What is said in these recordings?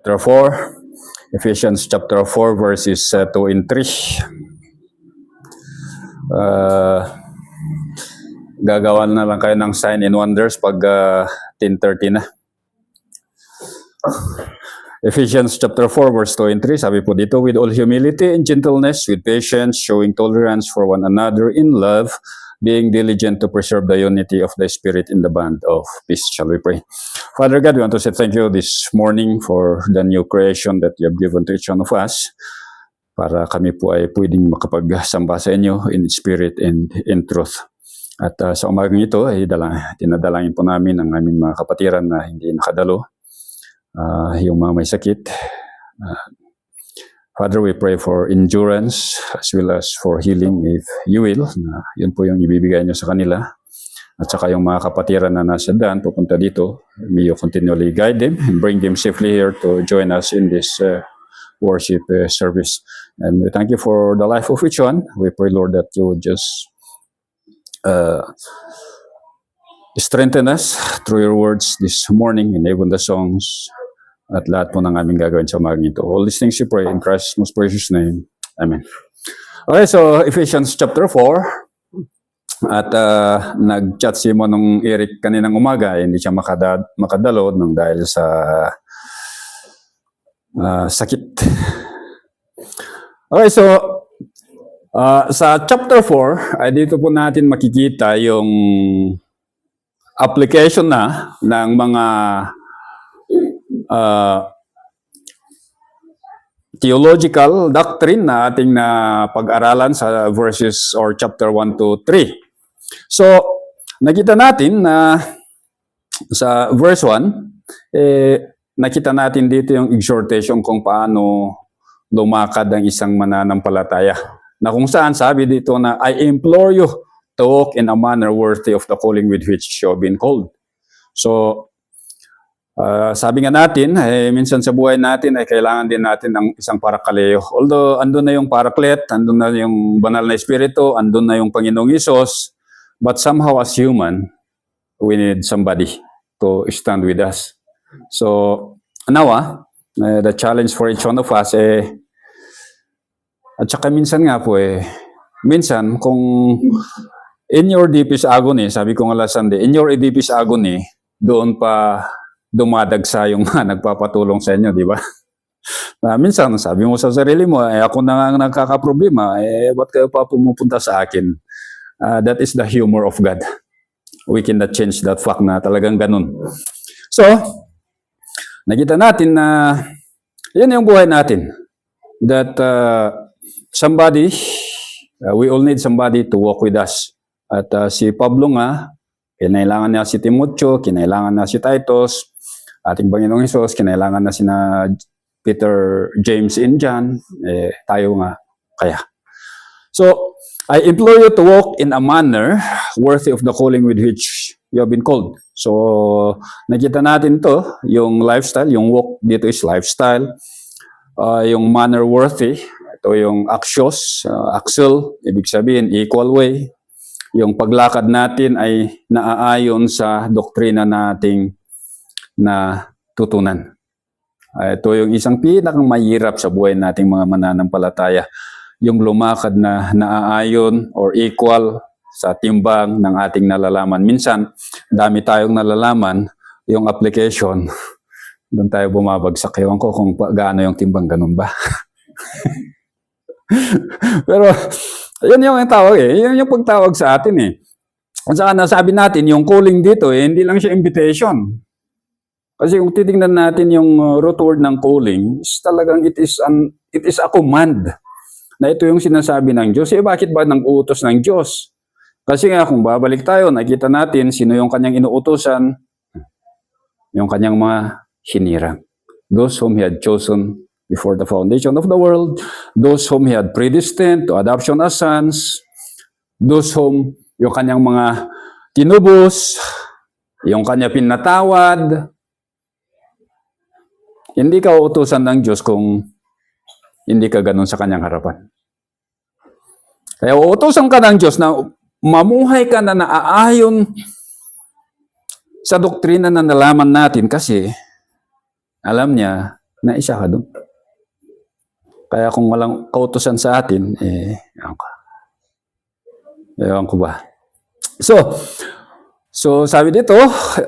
chapter 4. Ephesians chapter 4 verses 2 and 3. Gagawa na lang kayo ng sign and wonders pag 10:30 na. Ephesians chapter 4 verse 2 and 3, sabi po dito, with all humility and gentleness, with patience, showing tolerance for one another in love, being diligent to preserve the unity of the Spirit in the bond of peace. Shall we pray? Father God, we want to say thank you this morning for the new creation that you have given to each one of us, para kami po ay pwedeng makapagsamba sa inyo in spirit and in truth. At sa umagang ito ay dinadalangin po namin ang aming mga kapatiran na hindi nakadalo, yung mga may sakit. Father, we pray for endurance as well as for healing, if you will. Yun po yung ibibigay nyo sa kanila. At saka yung mga kapatiran na nasa daan, pupunta dito, may you continually guide them and bring them safely here to join us in this worship service. And we thank you for the life of each one. We pray, Lord, that you would just strengthen us through your words this morning and even the songs. At lahat po ng aming gagawin sa umagang ito. All these things we pray in Christ's most precious name. Amen. Okay, so Ephesians chapter 4. At nag-chat si Manong Eric kaninang umaga, hindi siya makadalo dahil sa sakit. Okay, so sa chapter 4, ay dito po natin makikita yung application na ng mga theological doctrine na ating pag-aralan sa verses or chapter 1 to 3. So, nakita natin na sa verse 1, nakita natin dito yung exhortation kung paano lumakad ang isang mananampalataya. Na kung saan sabi dito na, I implore you to walk in a manner worthy of the calling with which you have been called. So, sabi nga natin, minsan sa buhay natin ay kailangan din natin ng isang parakaleo. Although andun na yung Paraclete, andun na yung banal na Espiritu, andun na yung Panginoong Hesus, but somehow as human, we need somebody to stand with us. So, now the challenge for each one of us at saka minsan nga po minsan kung in your deepest agony, sabi ko nga last Sunday, in your deepest agony, doon pa dumadagsa yung nagpapatulong sa inyo, di ba? Minsan, sabi mo sa sarili mo, ako na nga nagkakaproblema, ba't kayo pa pumupunta sa akin? That is the humor of God. We cannot change that fact na talagang ganun. So, nakita natin na yan yung buhay natin. That somebody, we all need somebody to walk with us. At si Pablo nga, kinailangan niya si Timoteo, kinailangan na si Titus, ating Panginoong Hesus, kinailangan na sina Peter, James, and John, tayo nga kaya. So, I implore you to walk in a manner worthy of the calling with which you have been called. So, nakita natin to, yung lifestyle, yung walk dito is lifestyle, yung manner worthy, ito yung axios, axle, ibig sabihin equal way. Yung paglakad natin ay naaayon sa doktrina nating na tutunan. Ito yung isang pinakamahirap sa buhay nating mga mananampalataya. Yung lumakad na naaayon or equal sa timbang ng ating nalalaman. Minsan, dami tayong nalalaman, yung application, doon tayo bumabagsak. Ewan ko kung gaano yung timbang, ganun ba? Pero, yun yung tawag Yun yung pagtawag sa atin At saka nasabi natin, yung calling dito hindi lang siya invitation. Kasi kung titingnan natin yung root word ng calling, talagang it is a command. Na ito yung sinasabi ng Diyos. Bakit ba nang uutos ng Diyos? Kasi nga kung babalik tayo, nakita natin sino yung kanyang inuutosan, yung kanyang mga hinirang. Those whom He had chosen before the foundation of the world, those whom He had predestined to adoption as sons, those whom yung kanyang mga tinubos, yung kanya pinatawad. Hindi ka uutusan ng Diyos kung hindi ka ganun sa kanyang harapan. Kaya uutusan ka ng Diyos na mamuhay ka na naaayon sa doktrina na nalaman natin kasi alam niya na isa ka doon. Kaya kung walang kautusan sa atin, ewan ko ba. So sabi dito,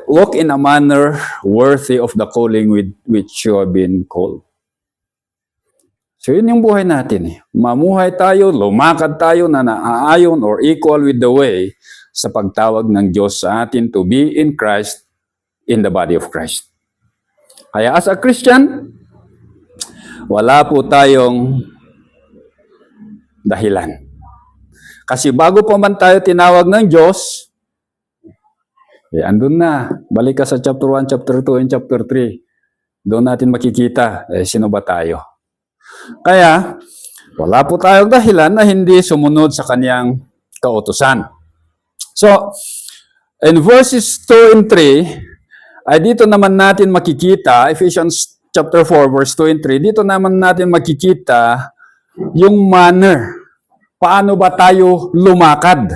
walk in a manner worthy of the calling with which you have been called. So yun yung buhay natin. Mamuhay tayo, lumakad tayo na naaayon or equal with the way sa pagtawag ng Diyos sa atin to be in Christ, in the body of Christ. Kaya as a Christian, wala po tayong dahilan. Kasi bago pa man tayo tinawag ng Diyos, andun na. Balik ka sa chapter 1, chapter 2, and chapter 3. Doon natin makikita, sino ba tayo? Kaya, wala po tayong dahilan na hindi sumunod sa kanyang kautusan. So, in verses 2 and 3, ay dito naman natin makikita, Ephesians chapter 4, verse 2 and 3, dito naman natin makikita yung manner. Paano ba tayo lumakad?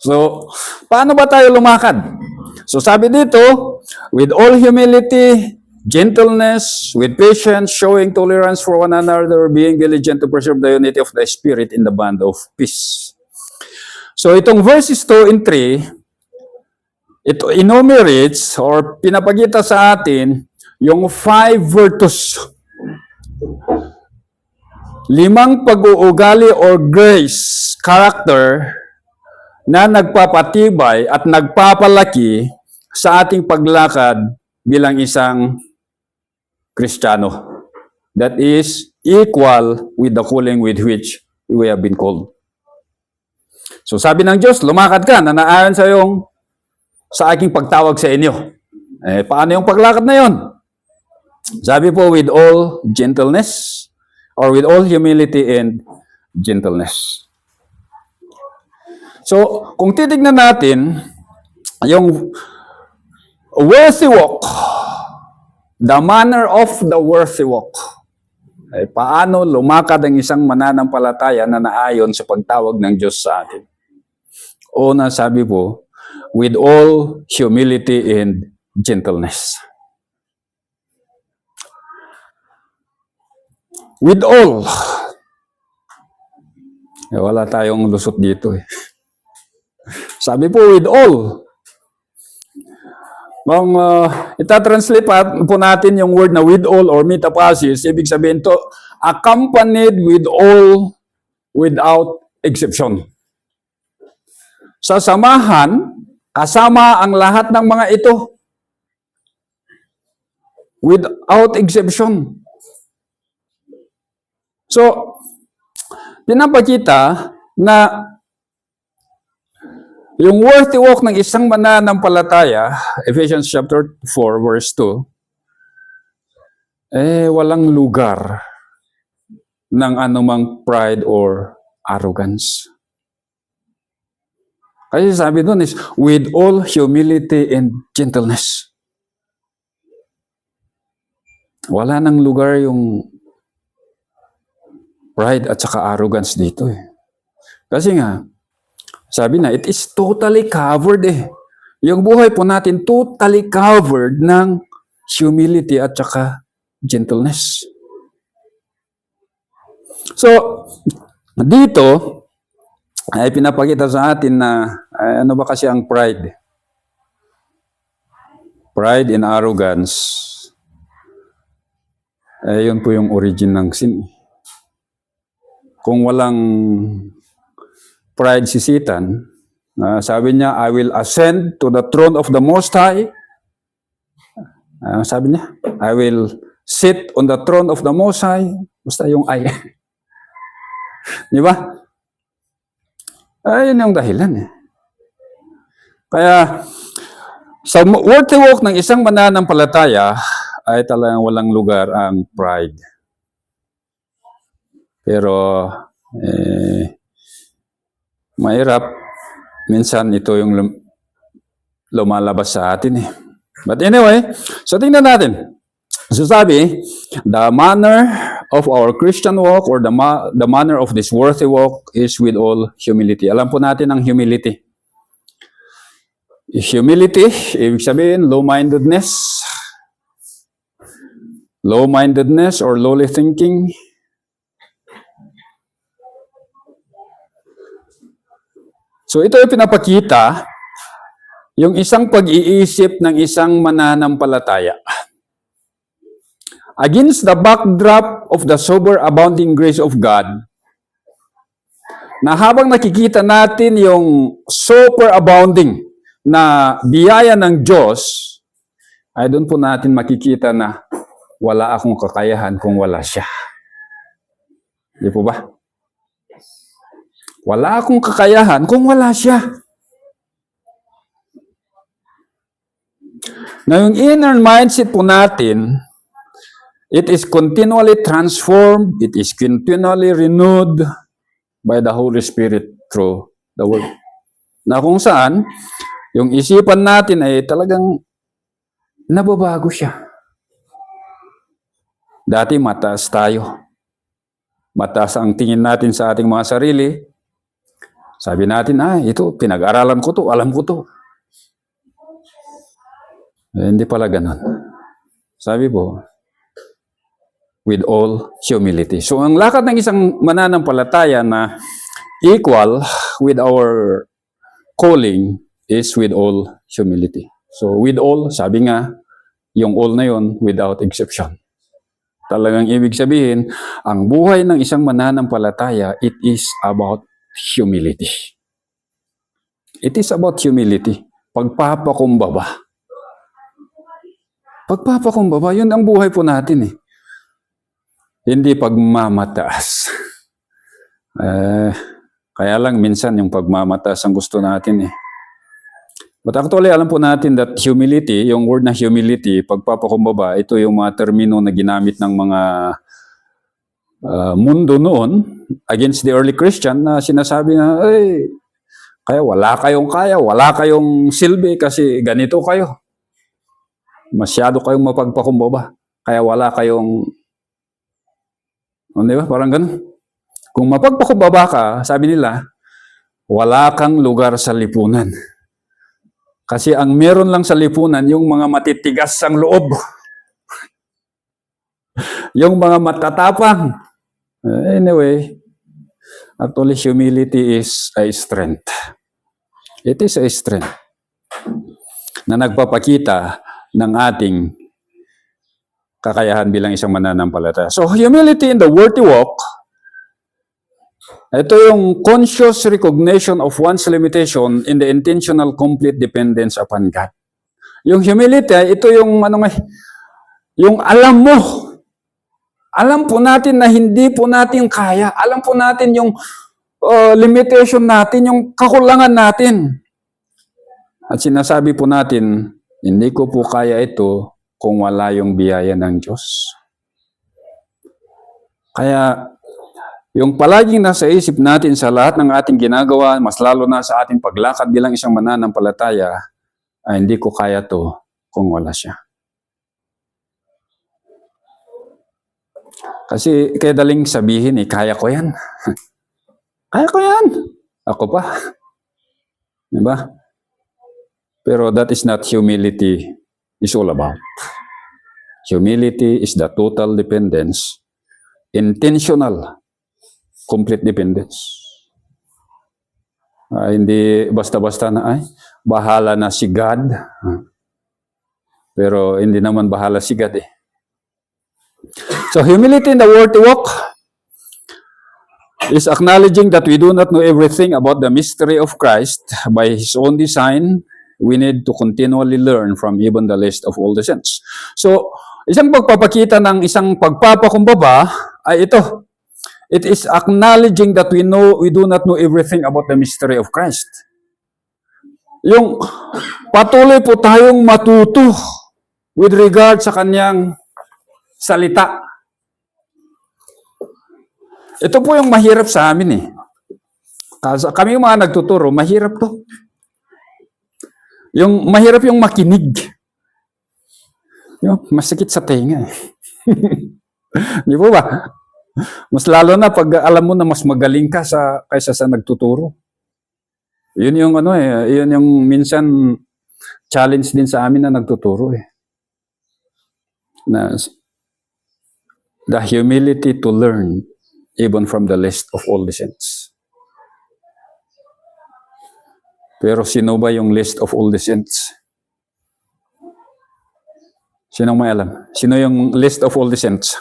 So, paano ba tayo lumakad? So, sabi dito, with all humility, gentleness, with patience, showing tolerance for one another, being diligent to preserve the unity of the Spirit in the bond of peace. So, itong verses 2 and 3, ito enumerates or pinapakita sa atin yung 5 virtues. 5 pag-uugali or grace, character, na nagpapatibay at nagpapalaki sa ating paglakad bilang isang Kristiyano. That is equal with the calling with which we have been called. So sabi ng Diyos, lumakad ka na naayon sa aking pagtawag sa inyo. Paano yung paglakad na yon? Sabi po, with all gentleness or with all humility and gentleness. So, kung titignan natin yung worthy walk, the manner of the worthy walk, paano lumakad ang isang mananampalataya na naayon sa pagtawag ng Diyos sa atin? Una, sabi po, with all humility and gentleness. With all. Wala tayong lusot dito eh. Sabi po, with all. Kung itatranslate po natin yung word na with all or metapasis, ibig sabihin to, accompanied with all without exception. Sa samahan, kasama ang lahat ng mga ito. Without exception. So, pinapakita na yung worthy walk ng isang mananampalataya, Ephesians chapter 4, verse 2, walang lugar ng anumang pride or arrogance. Kasi sabi doon is, with all humility and gentleness. Wala nang lugar yung pride at saka arrogance dito eh. Kasi nga, sabi na, it is totally covered eh. Yung buhay po natin totally covered ng humility at saka gentleness. So, dito, ay pinapakita sa atin na ano ba kasi ang pride? Pride and arrogance. Yun po yung origin ng sin. Kung walang pride si Satan, sabi niya, I will ascend to the throne of the Most High. Sabi niya, I will sit on the throne of the Most High. Basta yung I. Di ba? Yun yung dahilan eh. Kaya, sa worthy walk ng isang mananampalataya, ay talagang walang lugar ang pride. Pero, mahirap. Minsan ito yung lumalabas sa atin eh. But anyway, so tingnan natin. So sabi, the manner of our Christian walk or the manner of this worthy walk is with all humility. Alam po natin ang humility. Humility, ibig sabihin, low-mindedness. low-mindedness or lowly thinking. So ito yung pinapakita, yung isang pag-iisip ng isang mananampalataya. Against the backdrop of the sober abounding grace of God, na habang nakikita natin yung super abounding na biyaya ng Diyos, ay doon po natin makikita na wala akong kakayahan kung wala siya. Di po ba? Wala akong kakayahan kung wala siya. Na yung inner mindset po natin, it is continually transformed, it is continually renewed by the Holy Spirit through the Word. Na kung saan, yung isipan natin ay talagang nababago siya. Dati mataas tayo. Mataas ang tingin natin sa ating mga sarili. Sabi natin, ito, pinag-aralan ko to, alam ko to. Hindi pala ganun. Sabi po, with all humility. So, ang lakad ng isang mananampalataya na equal with our calling is with all humility. So, with all, sabi nga, yung all na yon without exception. Talagang ibig sabihin, ang buhay ng isang mananampalataya, it is about humility. It is about humility. Pagpapakumbaba. Pagpapakumbaba, yun ang buhay po natin eh. Hindi pagmamataas. Kaya lang minsan yung pagmamataas ang gusto natin eh. But actually, alam po natin that humility, yung word na humility, pagpapakumbaba, ito yung mga termino na ginamit ng mga mundo noon against the early Christian na sinasabi na, kaya wala kayong silbi kasi ganito kayo. Masyado kayong mapagpakumbaba. Kaya wala kayong, di ba? Parang ganun. Kung mapagpakumbaba ka, sabi nila, wala kang lugar sa lipunan. Kasi ang meron lang sa lipunan, yung mga matitigas ang loob. Yung mga matatapang. Anyway, actually, humility is a strength. It is a strength na nagpapakita ng ating kakayahan bilang isang mananampalataya. So, humility in the worthy walk, ito yung conscious recognition of one's limitation in the intentional complete dependence upon God. Yung humility, ito yung yung alam mo. Alam po natin na hindi po natin kaya. Alam po natin yung limitation natin, yung kakulangan natin. At sinasabi po natin, hindi ko po kaya ito kung wala yung biyaya ng Diyos. Kaya, yung palaging nasa isip natin sa lahat ng ating ginagawa, mas lalo na sa ating paglakad bilang isang mananampalataya, ay hindi ko kaya to kung wala siya. Kasi kaya daling sabihin kaya ko yan. Kaya ko yan. Ako pa. Diba? Pero that is not humility is all about. Humility is the total dependence, intentional, complete dependence. Hindi basta-basta na, bahala na si God. Pero hindi naman bahala si God eh. So humility in the worthy walk is acknowledging that we do not know everything about the mystery of Christ by His own design. We need to continually learn from even the least of all the saints. So, isang pagpapakita ng isang pagpapakumbaba ay ito. It is acknowledging that we do not know everything about the mystery of Christ. Yung patuloy po tayong matuto with regard sa kanyang salita. Ito po yung mahirap sa amin eh. Kami yung mga nagtuturo, mahirap to. Yung mahirap yung makinig. Yung masakit sa tenga eh. Di po ba? Mas lalo na pag alam mo na mas magaling ka kaysa sa nagtuturo. Yun yung yun yung minsan challenge din sa amin na nagtuturo eh. Na the humility to learn even from the least of all the saints. Pero sino ba yung least of all the saints? Sinong may alam? Sino yung least of all the saints?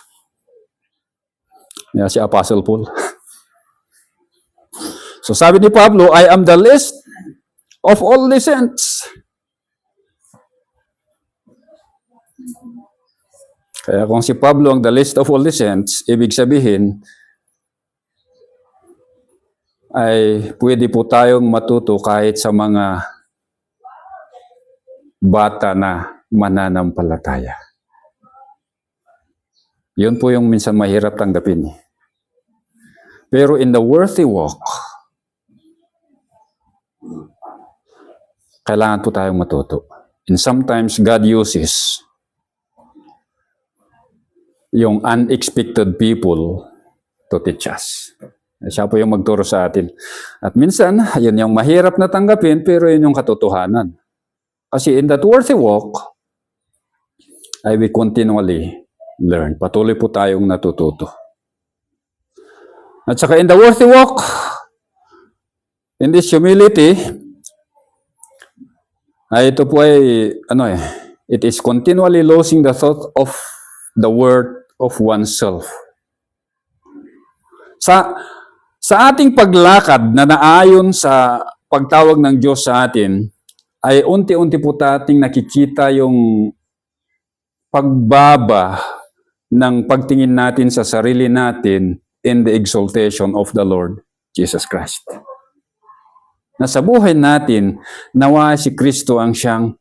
Yeah, si Apostle Paul. So sabi ni Pablo, I am the least of all the saints. Kaya kung si Pablo ang the least of all the saints, ibig sabihin ay pwede po tayong matuto kahit sa mga bata na mananampalataya. Yun po yung minsan mahirap tanggapin. Pero in the worthy walk, kailangan po tayong matuto. And sometimes God uses yung unexpected people to teach us. Siya po yung magturo sa atin. At minsan, yun yung mahirap na tanggapin, pero yun yung katotohanan. Kasi in that worthy walk, I will continually learn. Patuloy po tayong natututo. At saka in the worthy walk, in this humility, ito po ay, it is continually losing the thought of the worth of oneself. Sa ating paglakad na naayon sa pagtawag ng Diyos sa atin, ay unti-unti po nating nakikita yung pagbaba ng pagtingin natin sa sarili natin in the exaltation of the Lord Jesus Christ. Na sa buhay natin, nawa si Kristo ang siyang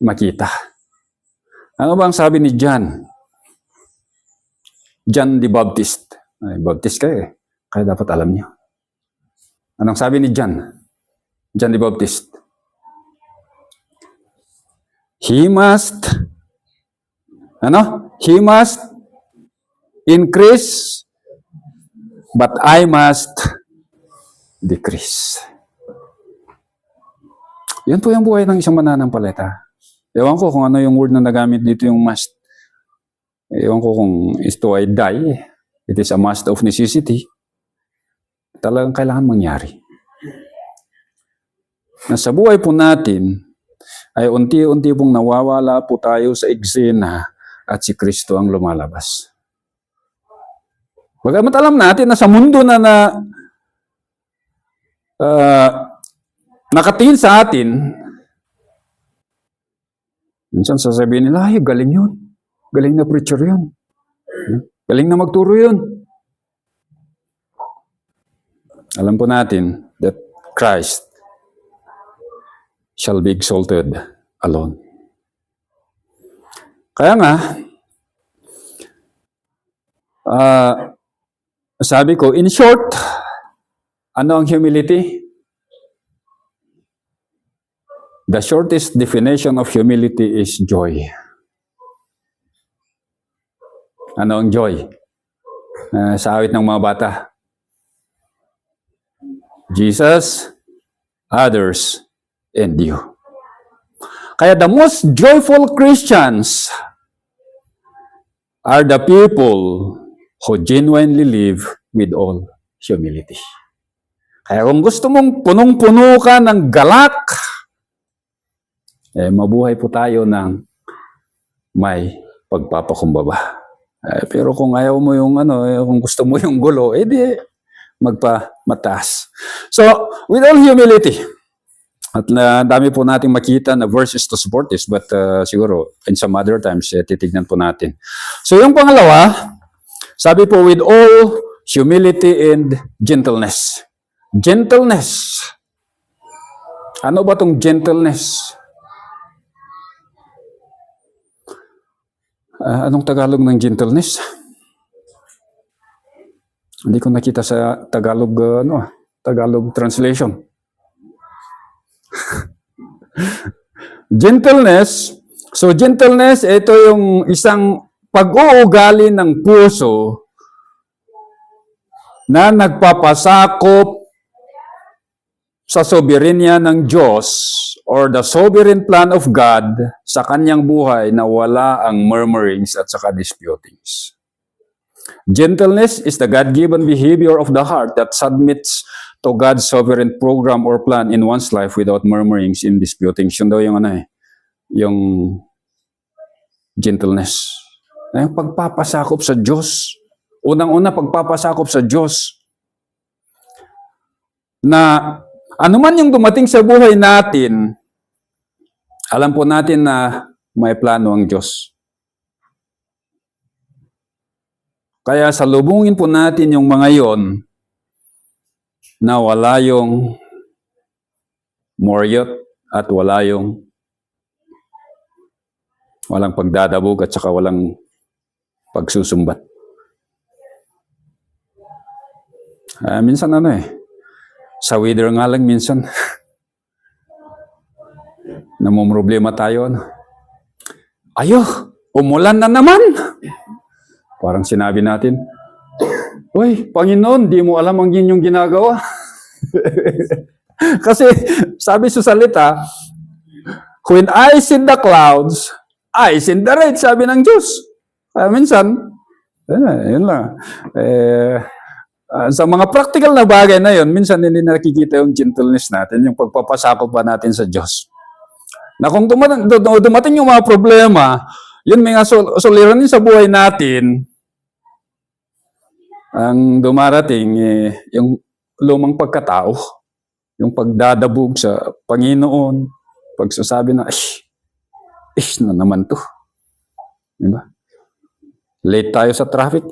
makita. Ano bang sabi ni John? John the Baptist. Ay, Baptist kayo eh. Kaya dapat alam niyo. Anong sabi ni John? John the Baptist. He must increase, but I must decrease. Yan po yung buhay ng isang mananampalataya. Ewan ko kung ano yung word na nagamit dito yung must. Ewan ko kung ito ay die. It is a must of necessity. Talagang kailangan mangyari. Na sa buhay po natin, ay unti-unti pong nawawala po tayo sa eksena at si Kristo ang lumalabas. Bagamat alam natin na sa mundo na nakatingin sa atin, minsan sasabihin nila, ay, galing yun. Galing na preacher yun. Galing na magturo yun. Alam po natin that Christ shall be exalted alone. Kaya nga, sabi ko, in short, ano ang humility? The shortest definition of humility is joy. Ano ang joy? Sa awit ng mga bata. Jesus, others, and you. Kaya the most joyful Christians are the people who genuinely live with all humility. Kaya kung gusto mong punong-puno ka ng galak, mabuhay po tayo ng may pagpapakumbaba. Pero kung ayaw mo yung kung gusto mo yung gulo, di magpamataas. So, with all humility, at dami po nating makita na verses to support this, but siguro in some other times, titignan po natin. So, yung pangalawa, sabi po, with all humility and gentleness. Gentleness. Ano ba tong gentleness? Anong Tagalog ng gentleness? Hindi ko nakita sa Tagalog, Tagalog translation. Gentleness. So gentleness, ito yung isang pag-uugali ng puso na nagpapasakop sa soberenya ng Diyos or the sovereign plan of God sa kanyang buhay na wala ang murmurings at saka disputings. Gentleness is the God-given behavior of the heart that submits to God's sovereign program or plan in one's life without murmurings and disputings. Yun daw yung yung gentleness. Yung pagpapasakop sa Diyos. Unang-una, pagpapasakop sa Diyos. Na anuman yung dumating sa buhay natin, alam po natin na may plano ang Diyos. Kaya salubungin po natin yung mga yon na wala yung moryot at walang pagdadabog at saka walang pagsusumbat. Minsan sa weather nga lang minsan, namumroblema tayo. Ayo, umulan na naman! Parang sinabi natin, "Uy, Panginoon, di mo alam ang inyong ginagawa." Kasi sabi sa salita, "When I see the clouds, I see the rain," sabi ng Diyos. Minsan, yun lang. Sa mga practical na bagay na yun, minsan hindi nakikita yung gentleness natin, yung pagpapasakop pa natin sa Diyos. Na kung dumating yung mga problema, yun may suliranin sa buhay natin, ang dumarating, yung lumang pagkatao, yung pagdadabog sa Panginoon, pagsasabi na, na naman to. Diba? Late tayo sa traffic,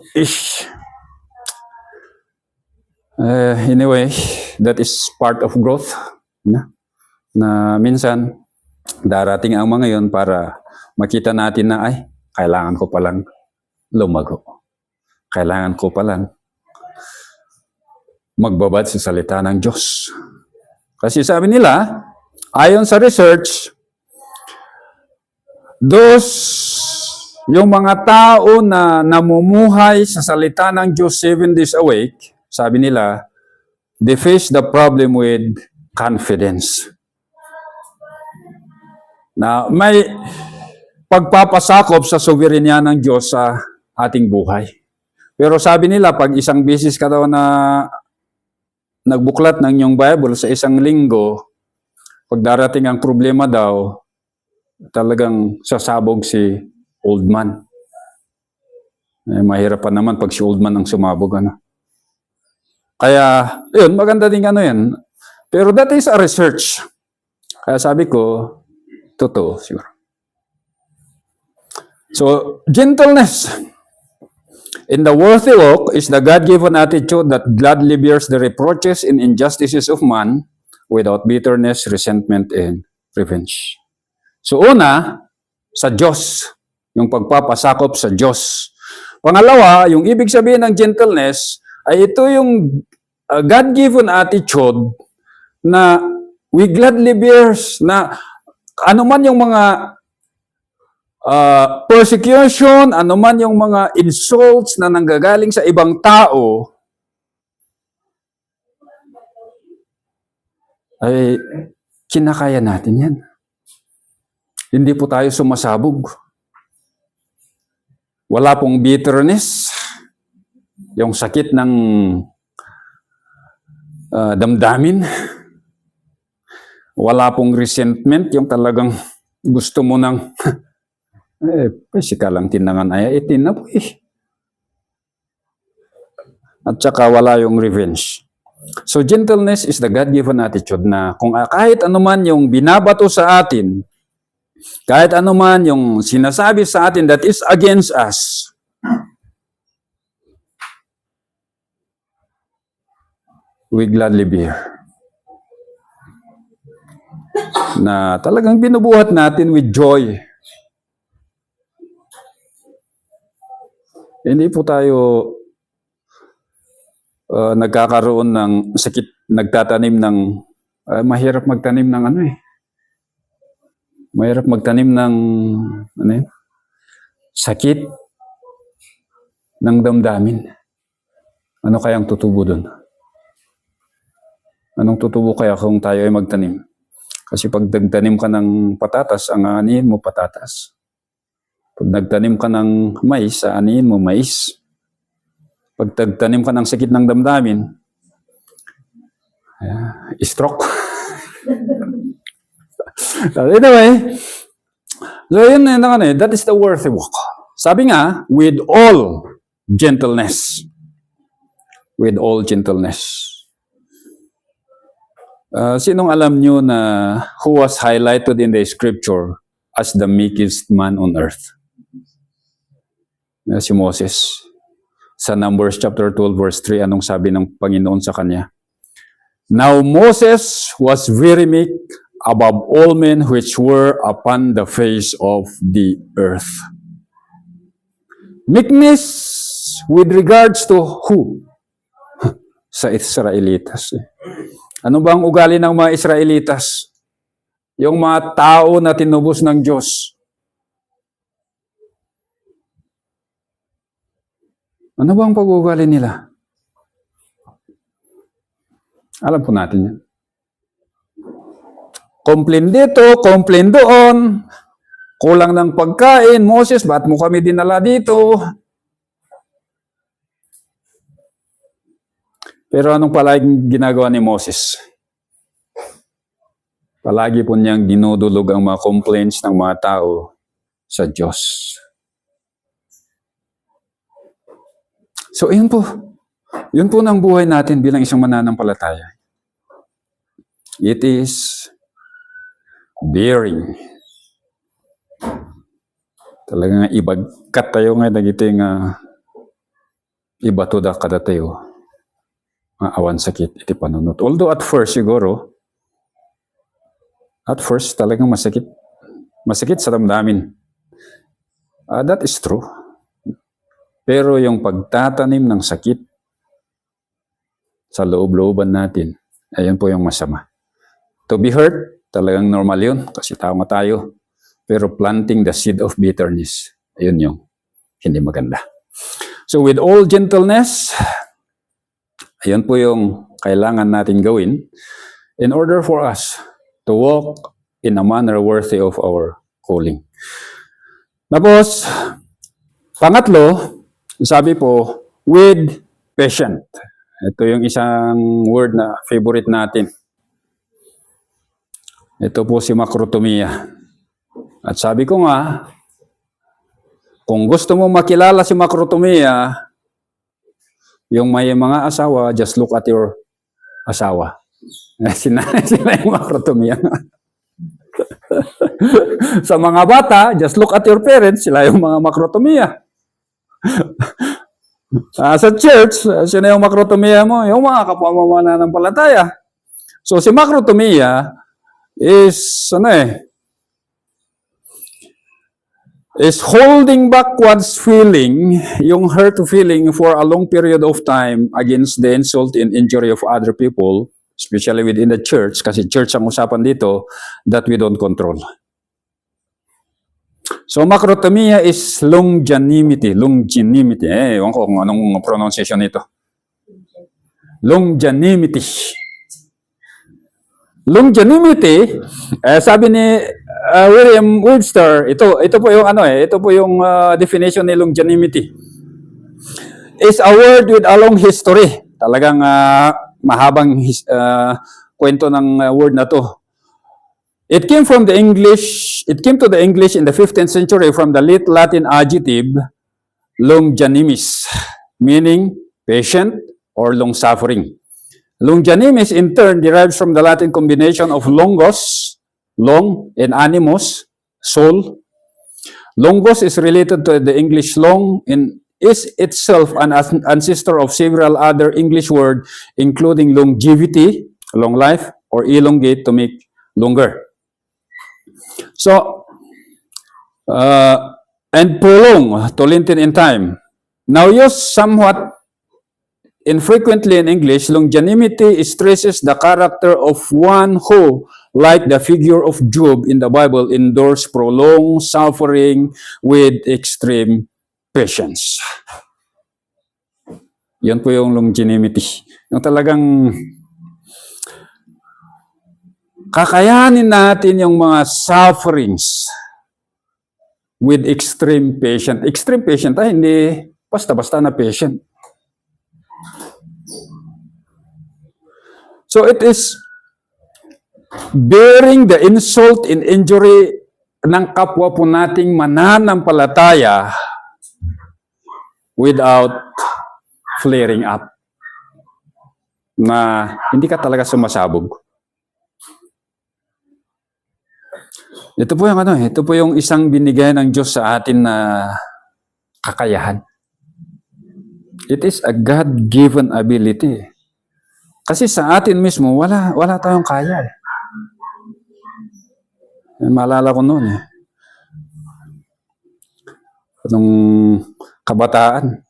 anyway, that is part of growth. Na minsan, darating ang mga yon para makita natin na, kailangan ko palang lumago. Kailangan ko palang magbabad sa salita ng Diyos. Kasi sabi nila, ayon sa research, yung mga tao na namumuhay sa salita ng Diyos 7 days a week, sabi nila, they face the problem with confidence. Na may pagpapasakop sa soberenya ng Diyos sa ating buhay. Pero sabi nila, pag isang beses ka daw na nagbuklat ng iyong Bible sa isang linggo, pag darating ang problema daw, talagang sasabog si old man. Mahirap pa naman pag si old man ang sumabog. Kaya, yun, maganda din yan. Pero that is a research. Kaya sabi ko, totoo siguro. So, gentleness in the worthy walk is the God-given attitude that gladly bears the reproaches and injustices of man without bitterness, resentment, and revenge. So una, sa Diyos, yung pagpapasakop sa Diyos. Pangalawa, yung ibig sabihin ng gentleness ay ito yung God-given attitude na we gladly bears na anuman yung mga persecution, anuman yung mga insults na nanggagaling sa ibang tao, ay kinakaya natin yan. Hindi po tayo sumasabog. Wala pong bitterness, yung sakit ng damdamin. Wala pong resentment, yung talagang gusto mo ng sika lang tinangan ay itin na po At saka wala yung revenge. So gentleness is the God-given attitude na kung kahit anuman yung binabato sa atin, kahit anuman yung sinasabi sa atin that is against us, we gladly bear. Na talagang binubuhat natin with joy. Hindi po tayo nagkakaroon ng sakit, nagtatanim ng, mahirap magtanim ng mahirap magtanim ng, sakit ng damdamin. Ano kayang tutubo doon? Anong tutubo kaya kung tayo ay magtanim? Kasi pag nagtanim ka ng patatas, ang aanihin mo patatas. Pag nagtanim ka ng mais, aanihin mo mais. Pag tagtanim ka ng sakit ng damdamin, stroke. Anyway, so yun, that is the worthy walk. Sabi nga, with all gentleness. With all gentleness. Sinong alam nyo na who was highlighted in the scripture as the meekest man on earth? Si Moses. Sa Numbers chapter 12 verse 3, anong sabi ng Panginoon sa kanya? Now Moses was very meek above all men which were upon the face of the earth. Meekness with regards to who? Sa Israelitas. Ano ba ang ugali ng mga Israelitas? Yung mga tao na tinubos ng Diyos. Ano ba ang pag-uugali nila? Alam po natin yan. Complain dito, complain doon. Kulang ng pagkain. Moses, ba't mo kami dinala dito? Pero anong palaging ginagawa ni Moses? Palagi po niyang dinudulog ang mga complaints ng mga tao sa Diyos. So, yun po. Yun po ng buhay natin bilang isang mananampalataya. It is bearing. Talagang ibagkat tayo nga nagiting iba to da kada tayo. Awan sakit, iti panunot. Although at first siguro, talagang masakit. Masakit sa damdamin. That is true. Pero yung pagtatanim ng sakit sa loob-looban natin, ayun po yung masama. To be hurt, talagang normal yun, kasi tao nga tayo. Pero planting the seed of bitterness, ayun yung hindi maganda. So with all gentleness, ayun po yung kailangan natin gawin in order for us to walk in a manner worthy of our calling. Tapos, pangatlo, sabi po, with patient. Ito yung isang word na favorite natin. Ito po si makrotomia. At sabi ko nga, kung gusto mo makilala si makrotomia, yung may mga asawa, just look at your asawa. Sila yung makrotomia. Sa mga bata, just look at your parents, sila yung mga makrotomia. Sa church, sino yung makrotomia mo? Yung mga kapwa mo mananampalataya. So si makrotomia is is holding back one's feeling, yung hurt feeling for a long period of time against the insult and injury of other people, especially within the church, kasi church ang usapan dito, that we don't control. So, makrotomia is longanimity. Ewan ko kung anong pronunciation nito. Longanimity. Longanimity, sabi ni William Webster, ito po yung definition ni longanimity. Is a word with a long history. Talagang mahabang kwento ng word na to. It came to the English in the 15th century from the late Latin adjective longanimus, meaning patient or long-suffering. Longanimus in turn derives from the Latin combination of longos, long, and animus, soul. Longos is related to the English long and is itself an ancestor of several other English words, including longevity, long life, or elongate to make longer. So, and prolong, to lengthen in time. Now used somewhat infrequently in English, longanimity stresses the character of one who, like the figure of Job in the Bible, endures prolonged suffering with extreme patience. Yan po yung longanimity. Yung talagang kakayanin natin yung mga sufferings with extreme patience. Extreme patient, hindi basta-basta na patient. So it is bearing the insult and injury ng kapwa po nating mananampalataya without flaring up. Na hindi ka talaga sumasabog. Ito po yung ito po yung isang binigay ng Diyos sa atin na kakayahan. It is a God-given ability. Kasi sa atin mismo, wala tayong kaya. Maalala ko noon Nung kabataan,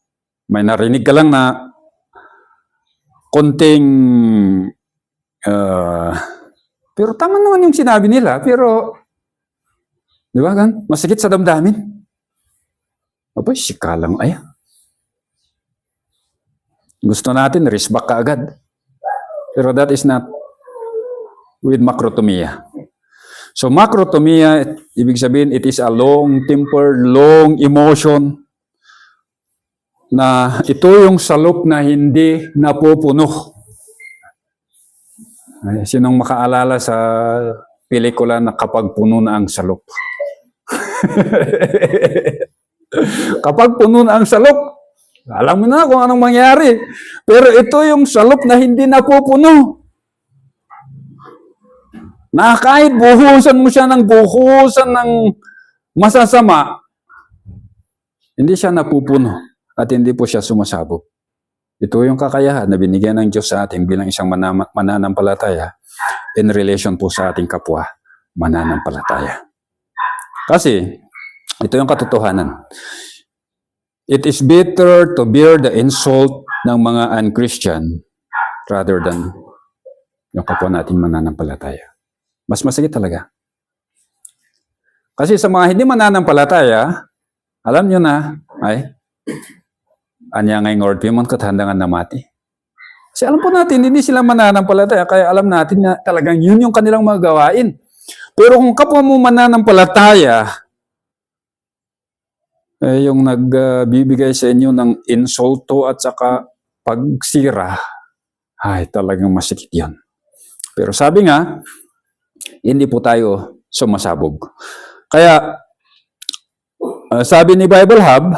may narinig ka lang na konting pero tama naman yung sinabi nila, pero di ba masakit sa damdamin. Aba, sika lang ay. Gusto natin, risbak ka agad. Pero that is not with macrotomia. So macrotomia, ibig sabihin, it is a long-tempered, long emotion na ito yung salop na hindi napupuno. Ay, sinong makaalala sa pelikula na kapag puno na ang salop? Kapag puno na ang salop, alam mo na kung anong mangyari. Pero ito yung salop na hindi napupuno. Na kahit buhusan mo siya ng buhusan ng masasama, hindi siya napupuno at hindi po siya sumasabog. Ito yung kakayahan na binigyan ng Diyos sa atin bilang isang mananampalataya in relation po sa ating kapwa mananampalataya. Kasi, ito yung katotohanan. It is better to bear the insult ng mga un-Christian rather than yung kapwa nating mananampalataya. Mas masakit talaga. Kasi sa mga hindi mananampalataya, alam nyo na, anya ngayong Lord, pimon kathandangan na mati. Kasi alam po natin, hindi sila mananampalataya, kaya alam natin na talagang yun yung kanilang mga gawain. Pero kung kapwa mo mananampalataya, yung nagbibigay sa inyo ng insulto at saka pagsira, ay talagang masakit yun. Pero sabi nga, hindi po tayo sumasabog. Kaya, sabi ni Bible Hub,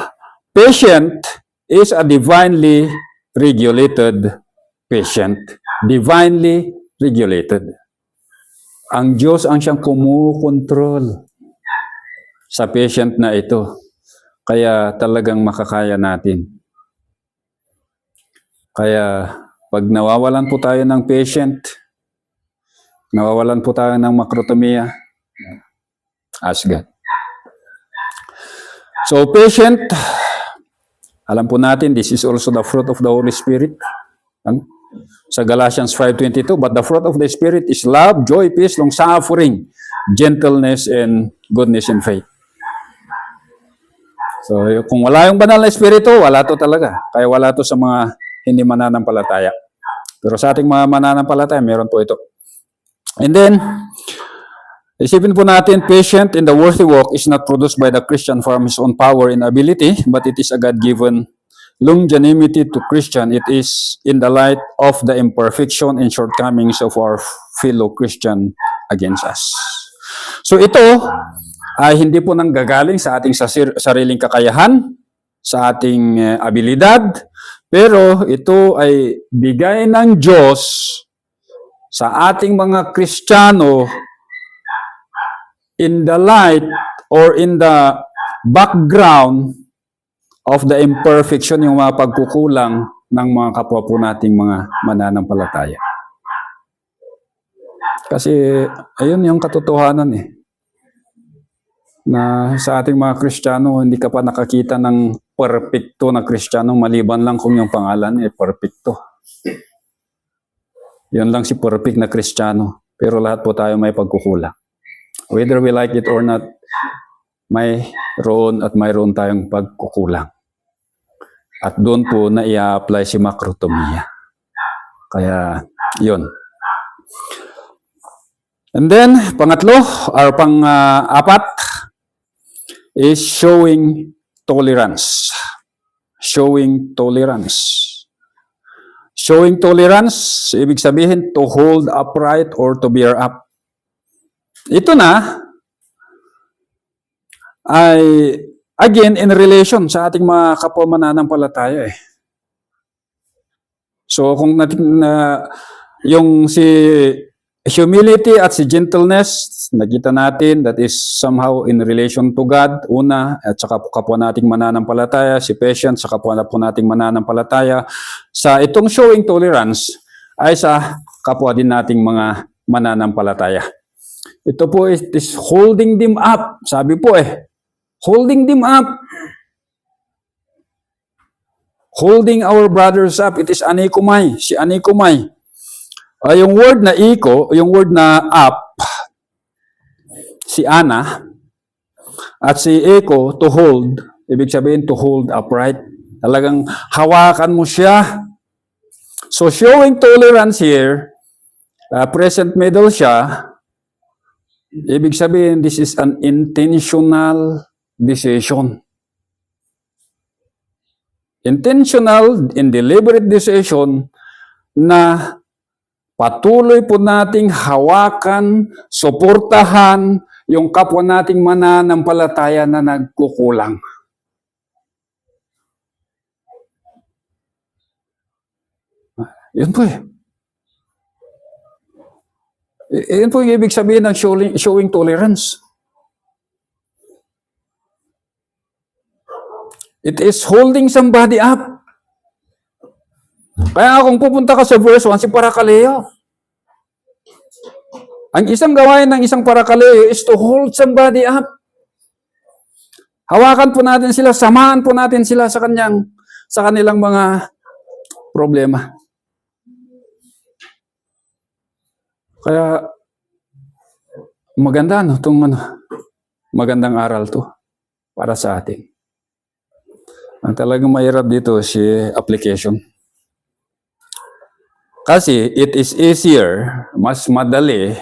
patient is a divinely regulated patient. Divinely regulated. Ang Diyos ang siyang kumukontrol sa patient na ito. Kaya talagang makakaya natin. Kaya pag nawawalan po tayo ng patient, nawawalan po tayo ng macrotomia, ask God. So patient, alam po natin, this is also the fruit of the Holy Spirit. Sa Galatians 5:22, but the fruit of the Spirit is love, joy, peace, long-suffering, gentleness, and goodness and faith. So kung wala yung banal na Espiritu, wala to talaga. Kaya wala to sa mga hindi mananampalataya. Pero sa ating mga mananampalataya, meron po ito. And then, isipin po natin, patient in the worthy walk is not produced by the Christian from his own power and ability, but it is a God-given longanimity to Christian. It is in the light of the imperfection and shortcomings of our fellow Christian against us. So ito ay hindi po nanggagaling sa ating sariling kakayahan, sa ating abilidad, pero ito ay bigay ng Diyos sa ating mga Kristiyano in the light or in the background of the imperfection, yung mga pagkukulang ng mga kapwa po nating mga mananampalataya. Kasi ayun yung katotohanan na sa ating mga Kristiyano, hindi ka pa nakakita ng perfecto na Kristiyano, maliban lang kung yung pangalan perfecto. Yun lang si perfect na Kristiyano. Pero lahat po tayo may pagkukulang. Whether we like it or not, mayroon at mayroon tayong pagkukulang. At doon po na i-apply si macrotomia. Kaya, yun. And then, pangatlo, or pang-apat, is showing tolerance. Showing tolerance. Showing tolerance, ibig sabihin to hold upright or to bear up. Ito na ay again in relation sa ating mga kapwa mananampalataya eh. So kung yung si humility at si gentleness, nakita natin that is somehow in relation to God, una, at sa kapwa nating mananampalataya, si patience sa kapwa nating mananampalataya. Sa itong showing tolerance ay sa kapwa din nating mga mananampalataya. Ito po is holding them up. Sabi po holding them up. Holding our brothers up. It is anikumai. Si anikumai. Yung word na iko, yung word na up, si ana, at si eko, to hold, ibig sabihin to hold upright. Talagang hawakan mo siya. So showing tolerance here, present middle siya, ibig sabihin this is an intentional decision. Intentional and deliberate decision na patuloy po nating hawakan, suportahan yung kapwa nating mananampalataya na nagkukulang. Yun po Yun po yung ibig sabihin ng showing tolerance. It is holding somebody up. Kaya kung pupunta ka sa verse 1, si Parakaleo. Ang isang gawain ng isang Parakaleo is to hold somebody up. Hawakan po natin sila, samahan po natin sila sa kanilang mga problema. Kaya maganda magandang aral to para sa atin. Ang talagang mahirap dito si application. Kasi it is easier, mas madali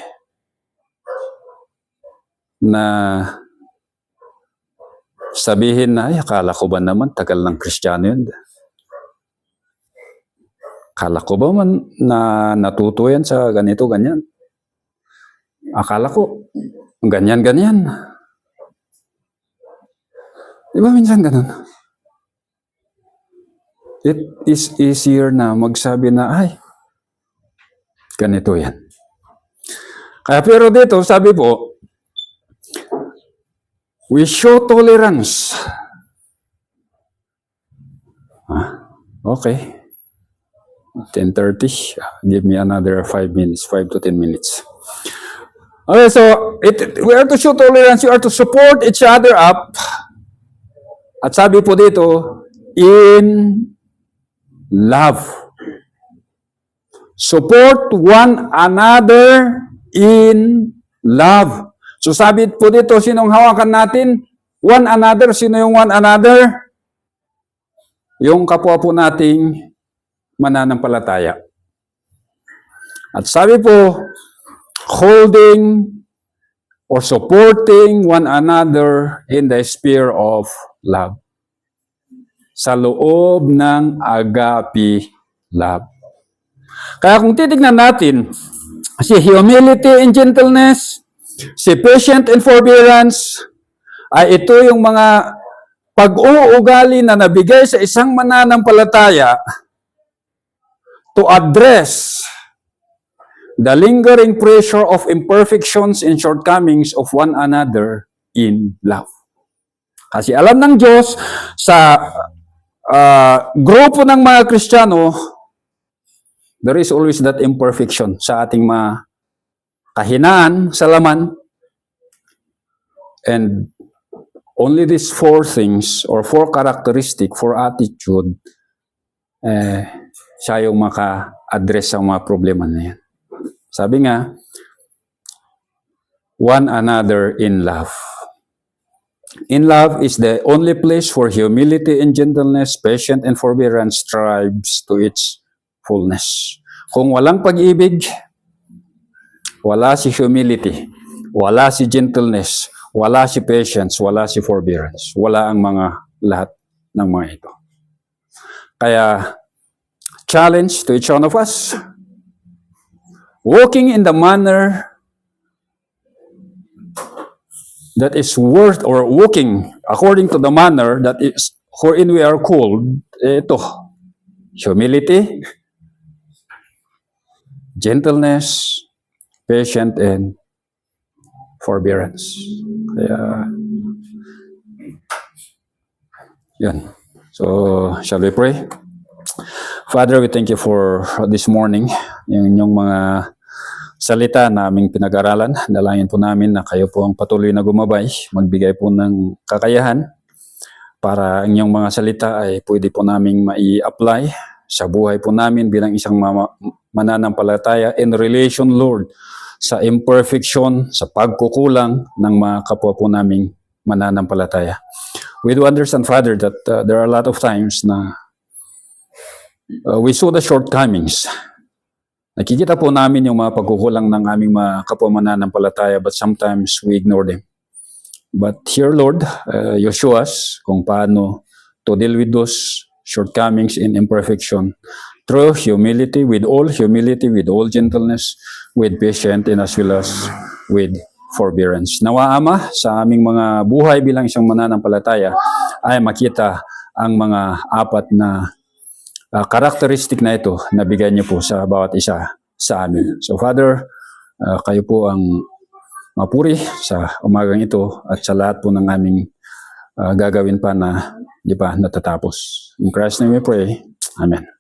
na sabihin na, akala ko ba naman, tagal ng Kristiyano yun. Akala ko ba man na natuto yan sa ganito, ganyan. Akala ko, ganyan, ganyan. Di ba minsan ganun? It is easier na magsabi na, ganito yan. Kaya pero dito, sabi po, we show tolerance. Okay. 10:30. Give me another 5 minutes, 5 to 10 minutes. Okay, so we are to show tolerance. You are to support each other up. At sabi po dito, in love. Support one another in love. So sabi po dito, sinong hawakan natin? One another. Sino yung one another? Yung kapwa po nating mananampalataya. At sabi po, holding or supporting one another in the sphere of love. Sa loob ng agape love. Kaya kung titignan natin, si humility and gentleness, si patient and forbearance, ay ito yung mga pag-uugali na nabigay sa isang mananampalataya to address the lingering pressure of imperfections and shortcomings of one another in love. Kasi alam ng Diyos, sa grupo ng mga Kristiyano, there is always that imperfection sa ating mga kahinaan sa laman. And only these 4 things or 4 characteristic, 4 attitude, siya yung maka-address sa mga problema na yan. Sabi nga, one another in love. In love is the only place for humility and gentleness, patience and forbearance strives to its fullness. Kung walang pag-ibig, wala si humility, wala si gentleness, wala si patience, wala si forbearance. Wala ang lahat ng mga ito. Kaya, challenge to each one of us. Walking in the manner that is worth, or walking according to the manner that is wherein we are called, ito, humility, gentleness, patience, and forbearance. Kaya, yan. So, shall we pray? Father, we thank you for this morning, yung inyong mga salita na aming pinag-aralan. Dalangin po namin na kayo po ang patuloy na gumabay, magbigay po ng kakayahan para ang inyong mga salita ay pwede po naming mai-apply sa buhay po namin bilang isang mananampalataya in relation, Lord, sa imperfection, sa pagkukulang ng mga kapwa po naming mananampalataya. We do understand, Father, that there are a lot of times na we saw the shortcomings. Nakikita po namin yung mga pagkukulang ng aming mga kapwa mananampalataya, but sometimes we ignore them. But here, Lord, you show us kung paano to deal with those shortcomings in imperfection through humility, with all gentleness, with patience, and as well as with forbearance. Nawa, Ama, sa aming mga buhay bilang isang mananampalataya ay makita ang mga apat na karakteristik na ito na bigay niyo po sa bawat isa sa amin. So Father, kayo po ang mapuri sa umagang ito at sa lahat po ng aming gagawin pa na di pa natatapos. In Christ's name we pray. Amen.